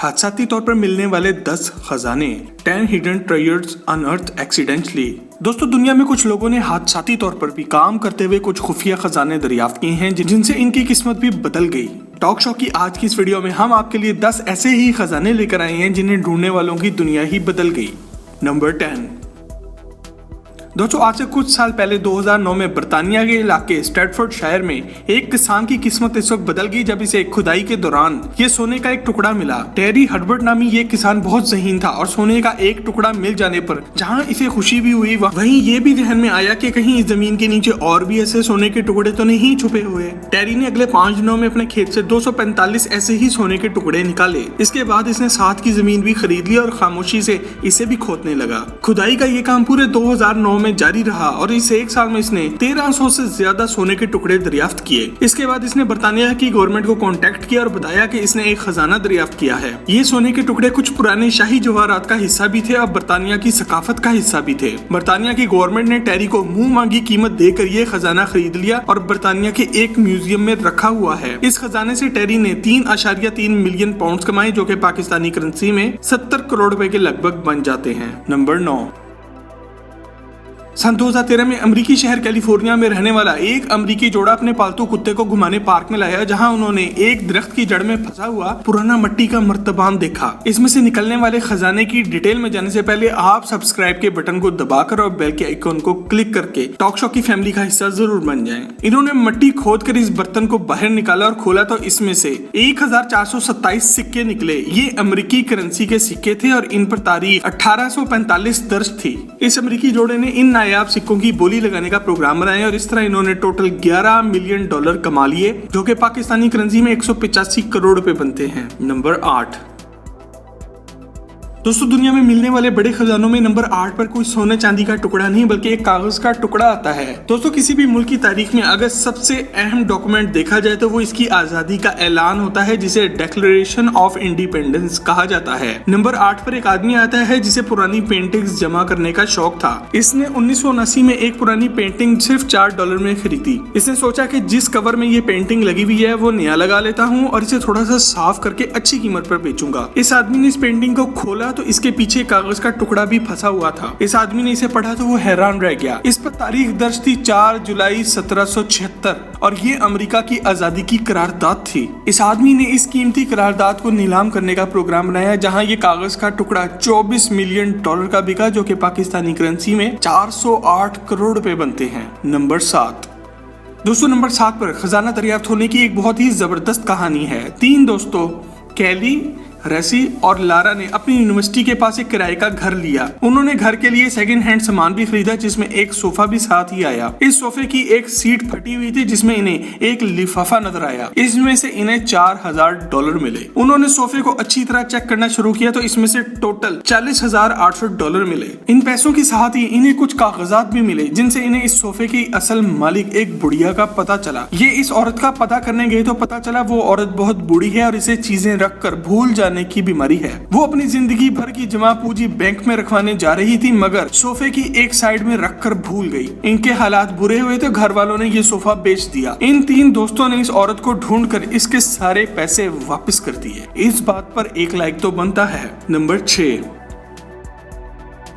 हादसाती तौर पर मिलने वाले 10 खजाने, 10 हिडन ट्रेजर्स अनअर्थड एक्सीडेंटली। दोस्तों, दुनिया में कुछ लोगों ने हादसाती तौर पर भी काम करते हुए कुछ खुफिया खजाने दरियाफ्त किए हैं जिनसे इनकी किस्मत भी बदल गई। टॉक शो की आज की इस वीडियो में हम आपके लिए 10 ऐसे ही खजाने लेकर आए हैं जिन्हें ढूंढने वालों की दुनिया ही बदल गई। नंबर 10। दोस्तों, आज से कुछ साल पहले 2009 में बर्तानिया के इलाके स्ट्रैटफोर्डशायर में एक किसान की किस्मत इस वक्त बदल गई जब इसे खुदाई के दौरान ये सोने का एक टुकड़ा मिला। टेरी हर्बर्ट नामी ये किसान बहुत ज़हीन था और सोने का एक टुकड़ा मिल जाने पर जहां इसे खुशी भी हुई, वहीं ये भी ध्यान में आया कि कहीं इस जमीन के नीचे और भी ऐसे सोने के टुकड़े तो नहीं छुपे हुए। टेरी ने अगले 5 दिनों में अपने खेत से 245 ऐसे ही सोने के टुकड़े निकाले। इसके बाद इसने साथ की जमीन भी खरीद ली और खामोशी से इसे भी खोदने लगा। खुदाई का ये काम पूरे 2009 में जारी रहा और इस एक साल में इसने 1300 से ज्यादा सोने के टुकड़े दरियाफ्त किए। इसके बाद इसने बर्तानिया की गवर्नमेंट को कांटेक्ट किया और बताया कि इसने एक खजाना दरियाफ्त किया है। ये सोने के टुकड़े कुछ पुराने शाही जवाहरात का हिस्सा भी थे और बर्तानिया की सकाफत का हिस्सा भी थे। बर्तानिया की गवर्नमेंट ने टेरी को मुंह मांगी कीमत देकर ये खजाना खरीद लिया और बर्तानिया के एक म्यूजियम में रखा हुआ है। इस खजाने से टेरी ने 3.3 मिलियन पाउंड कमाए, जो कि पाकिस्तानी करेंसी में 70 करोड़ रुपए के लगभग बन जाते हैं। नंबर 9। सन 2013 में अमेरिकी शहर कैलिफोर्निया में रहने वाला एक अमेरिकी जोड़ा अपने पालतू कुत्ते को घुमाने पार्क में लाया, जहां उन्होंने एक दरख्त की जड़ में फंसा हुआ पुराना मिट्टी का मर्तबान देखा। इसमें से निकलने वाले खजाने की डिटेल में जाने से पहले आप सब्सक्राइब के बटन को दबाकर और बेल के आइकन को क्लिक करके टॉक शो की फैमिली का हिस्सा जरूर बन जाएं। इन्होंने मिट्टी खोद कर इस बर्तन को बाहर निकाला और खोला तो इसमें से 1427 सिक्के निकले। ये अमेरिकी करेंसी के सिक्के थे और इन पर तारीख 1845 दर्ज थी। इस अमेरिकी जोड़े ने इन नायाब सिक्कों की बोली लगाने का प्रोग्राम बनाया और इस तरह इन्होंने टोटल $11 मिलियन कमा लिए, जो कि पाकिस्तानी करेंसी में 185 करोड़ रुपए बनते हैं। नंबर 8। दोस्तों, दुनिया में मिलने वाले बड़े खजानों में नंबर 8 पर कोई सोने चांदी का टुकड़ा नहीं बल्कि एक कागज का टुकड़ा आता है। दोस्तों, किसी भी मुल्क की तारीख में अगर सबसे अहम डॉक्यूमेंट देखा जाए तो वो इसकी आजादी का ऐलान होता है, जिसे डिक्लेरेशन ऑफ इंडिपेंडेंस कहा जाता है। नंबर 8 पर एक आदमी आता है जिसे पुरानी पेंटिंग्स जमा करने का शौक था। इसने 1979 में एक पुरानी पेंटिंग सिर्फ $4 में खरीदी। इसने सोचा कि जिस कवर में ये पेंटिंग लगी हुई है वो नया लगा लेता हूँ और इसे थोड़ा सा साफ करके अच्छी कीमत पर बेचूंगा। इस आदमी ने इस पेंटिंग को खोला तो इसके पीछे कागज का टुकड़ा भी फंसा हुआ था। इस आदमी ने इसे पढ़ा तो वो हैरान रह गया। इस पर तारीख दर्ज थी 4 जुलाई 1776 और ये अमेरिका की आजादी की करारदाद थी। इस आदमी ने इस कीमती करारदाद को नीलाम करने का प्रोग्राम बनाया, जहां ये कागज का टुकड़ा $24 मिलियन का बिका, जो कि पाकिस्तानी करेंसी में 408 करोड़ रुपए बनते हैं। नंबर 7। दोस्तों, नंबर 7 पर खजाना दरियाफ्त होने की एक बहुत ही जबरदस्त कहानी है। 3 दोस्तों कैली, रेसी और लारा ने अपनी यूनिवर्सिटी के पास एक किराए का घर लिया। उन्होंने घर के लिए सेकंड हैंड सामान भी खरीदा, जिसमें एक सोफा भी साथ ही आया। इस सोफे की एक सीट फटी हुई थी जिसमें इन्हें एक लिफाफा नजर आया। इसमें से इन्हें $4000 मिले। उन्होंने सोफे को अच्छी तरह चेक करना शुरू किया तो इसमें से टोटल $40,800 मिले। इन पैसों के साथ ही इन्हें कुछ कागजात भी मिले जिनसे इन्हें इस सोफे की असल मालिक एक बुढ़िया का पता चला। ये इस औरत का पता करने गए तो पता चला वो औरत बहुत बूढ़ी है और इसे चीजें रख कर भूल जाने की बीमारी है। वो अपनी जिंदगी भर की जमा पूंजी बैंक में रखवाने जा रही थी, मगर सोफे की एक साइड में रखकर भूल गई। इनके हालात बुरे हुए तो घर वालों ने ये सोफा बेच दिया। इन 3 दोस्तों ने इस औरत को ढूंढकर इसके सारे पैसे वापस कर दिए। इस बात पर एक लाइक तो बनता है। नंबर 6।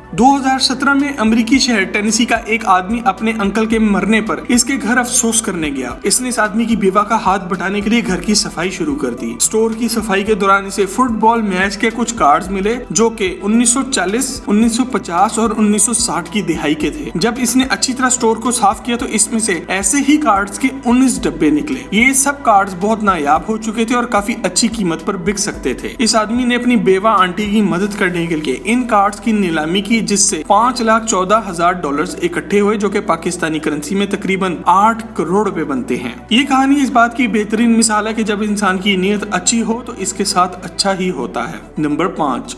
2017 में अमेरिकी शहर टेनेसी का एक आदमी अपने अंकल के मरने पर इसके घर अफसोस करने गया। इसने इस आदमी की बेवा का हाथ बटाने के लिए घर की सफाई शुरू कर दी। स्टोर की सफाई के दौरान इसे फुटबॉल मैच के कुछ कार्ड्स मिले, जो कि 1940, 1950 और 1960 की दिहाई के थे। जब इसने अच्छी तरह स्टोर को साफ किया तो इसमें से ऐसे ही कार्ड्स के 19 डब्बे निकले। ये सब कार्ड्स बहुत नायाब हो चुके थे और काफी अच्छी कीमत पर बिक सकते थे। इस आदमी ने अपनी बेवा आंटी की मदद करने के लिए इन कार्ड्स की नीलामी की, जिससे $5,14,000 इकट्ठे हुए, जो कि पाकिस्तानी करेंसी में तकरीबन 8 करोड़ रुपए बनते हैं। ये कहानी इस बात की बेहतरीन मिसाल है कि जब इंसान की नीयत अच्छी हो तो इसके साथ अच्छा ही होता है। नंबर 5।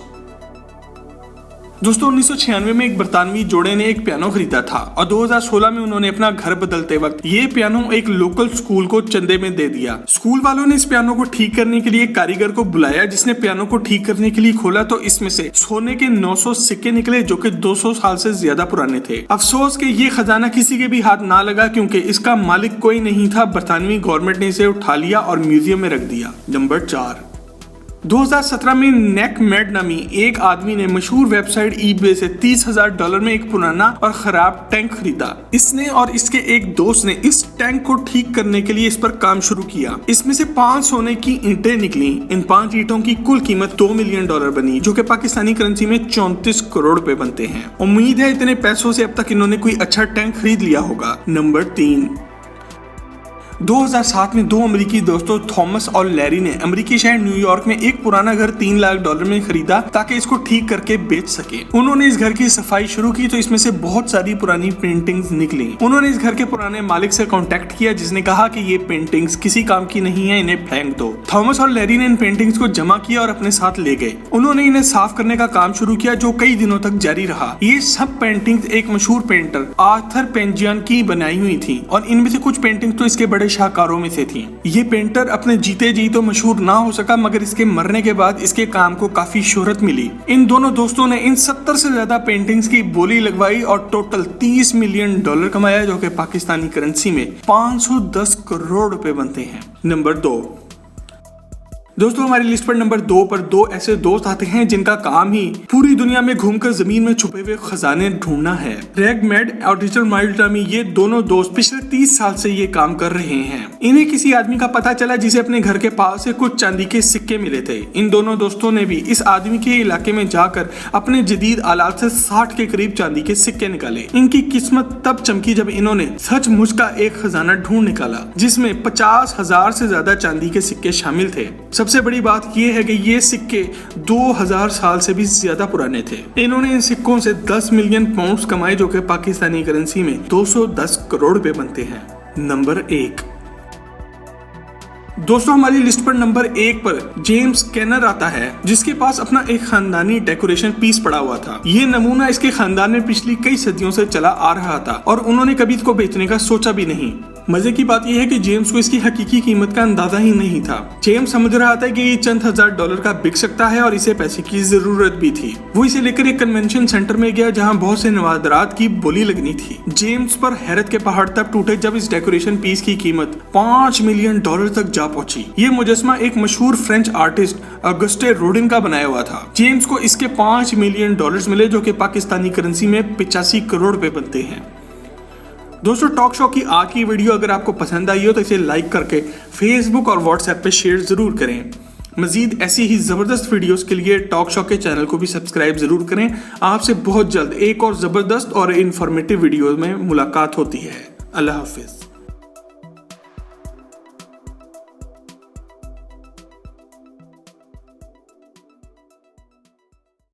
दोस्तों, 1996 में एक बरतानवी जोड़े ने एक पियानो खरीदा था और 2016 में उन्होंने अपना घर बदलते वक्त ये पियानो एक लोकल स्कूल को चंदे में दे दिया। स्कूल वालों ने इस पियानो को ठीक करने के लिए एक कारीगर को बुलाया, जिसने पियानो को ठीक करने के लिए खोला तो इसमें से सोने के 900 सिक्के निकले, जो कि 200 साल से ज्यादा पुराने थे। अफसोस कि ये खजाना किसी के भी हाथ ना लगा, क्योंकि इसका मालिक कोई नहीं था। बरतानवी गवर्नमेंट ने इसे उठा लिया और म्यूजियम में रख दिया। नंबर 4। 2017 में नेकमेड नामी एक आदमी ने मशहूर वेबसाइट ईबे से $30,000 में एक पुराना और खराब टैंक खरीदा। इसने और इसके एक दोस्त ने इस टैंक को ठीक करने के लिए इस पर काम शुरू किया। इसमें से 5 सोने की ईंटें निकली। इन 5 ईंटों की कुल कीमत $2 मिलियन बनी, जो कि पाकिस्तानी करेंसी में 34 करोड़ रुपए बनते हैं। उम्मीद है इतने पैसों से अब तक इन्होंने कोई अच्छा टैंक खरीद लिया होगा। नंबर 3, 2007 में 2 अमेरिकी दोस्तों थॉमस और लैरी ने अमेरिकी शहर न्यूयॉर्क में एक पुराना घर $3 लाख में खरीदा ताकि इसको ठीक करके बेच सके। उन्होंने इस घर की सफाई शुरू की तो इसमें से बहुत सारी पुरानी पेंटिंग्स निकली। उन्होंने इस घर के पुराने मालिक से कांटेक्ट किया, जिसने कहा कि ये पेंटिंग्स किसी काम की नहीं है, इन्हें फेंक दो। थॉमस और लैरी ने इन पेंटिंग्स को जमा किया और अपने साथ ले गए। उन्होंने इन्हें साफ करने का काम शुरू किया, जो कई दिनों तक जारी रहा। ये सब पेंटिंग्स एक मशहूर पेंटर आर्थर पेंजियन की बनाई हुई थी और इनमें से कुछ पेंटिंग्स तो इसके बड़े शाहकारों में से थी। ये पेंटर अपने जीते जी तो मशहूर ना हो सका, मगर इसके मरने के बाद इसके काम को काफी शोहरत मिली। इन दोनों दोस्तों ने इन 70 से ज्यादा पेंटिंग्स की बोली लगवाई और टोटल $30 मिलियन कमाया, जो कि पाकिस्तानी करेंसी में 510 करोड़ रुपए बनते हैं। नंबर 2, दोस्तों हमारी लिस्ट पर नंबर 2 पर 2 ऐसे दोस्त आते हैं जिनका काम ही पूरी दुनिया में घूमकर जमीन में छुपे हुए खजाने ढूंढना है। रेग मेड और डिजिटल माइल्ड नामी ये दोनों दोस्त पिछले 30 साल से ये काम कर रहे हैं। इन्हें किसी आदमी का पता चला जिसे अपने घर के पास से कुछ चांदी के सिक्के मिले थे। इन दोनों दोस्तों ने भी इस आदमी के इलाके में जाकर अपने जदीद आलात से 60 के करीब चांदी के सिक्के निकाले। इनकी किस्मत तब चमकी जब इन्होंने सचमुच का एक खजाना ढूंढ निकाला, जिसमें 50,000 से ज्यादा चांदी के सिक्के शामिल थे। सबसे बड़ी बात यह है कि ये सिक्के 2000 साल से भी ज्यादा पुराने थे। इन्होंने इन सिक्कों से 10 मिलियन पाउंड्स कमाए, जो कि पाकिस्तानी करेंसी में 210 करोड़ रुपए बनते हैं। नंबर 1, दोस्तों हमारी लिस्ट पर नंबर 1 पर जेम्स कैनर आता है, जिसके पास अपना एक खानदानी डेकोरेशन पीस पड़ा हुआ था। ये नमूना इसके खानदान में पिछली कई सदियों से चला आ रहा था और उन्होंने कभी इसको बेचने का सोचा भी नहीं। मजे की बात यह है कि जेम्स को इसकी हकीकी कीमत का अंदाजा ही नहीं था। जेम्स समझ रहा था कि ये चंद $1,000 का बिक सकता है और iसे पैसे की जरूरत भी थी। वो इसे लेकर एक कन्वेंशन सेंटर में गया, जहां बहुत से नवादरात की बोली लगनी थी। जेम्स पर हैरत के पहाड़ तब टूटे जब इस डेकोरेशन पीस की कीमत $5 मिलियन तक जा पहुंची। ये मुजस्मा एक मशहूर फ्रेंच आर्टिस्ट ऑगस्टे रोडिन का बनाया हुआ था। जेम्स को इसके $5 मिलियन मिले, जो कि पाकिस्तानी करेंसी में 85 करोड़ रुपए बनते हैं। दोस्तों टॉक शो की आज की वीडियो अगर आपको पसंद आई हो तो इसे लाइक करके फेसबुक और व्हाट्सएप पे शेयर जरूर करें। मजीद ऐसी ही जबरदस्त वीडियोस के लिए टॉक शो के चैनल को भी सब्सक्राइब जरूर करें। आपसे बहुत जल्द एक और जबरदस्त और इंफॉर्मेटिव वीडियो में मुलाकात होती है। अल्लाह हाफिज।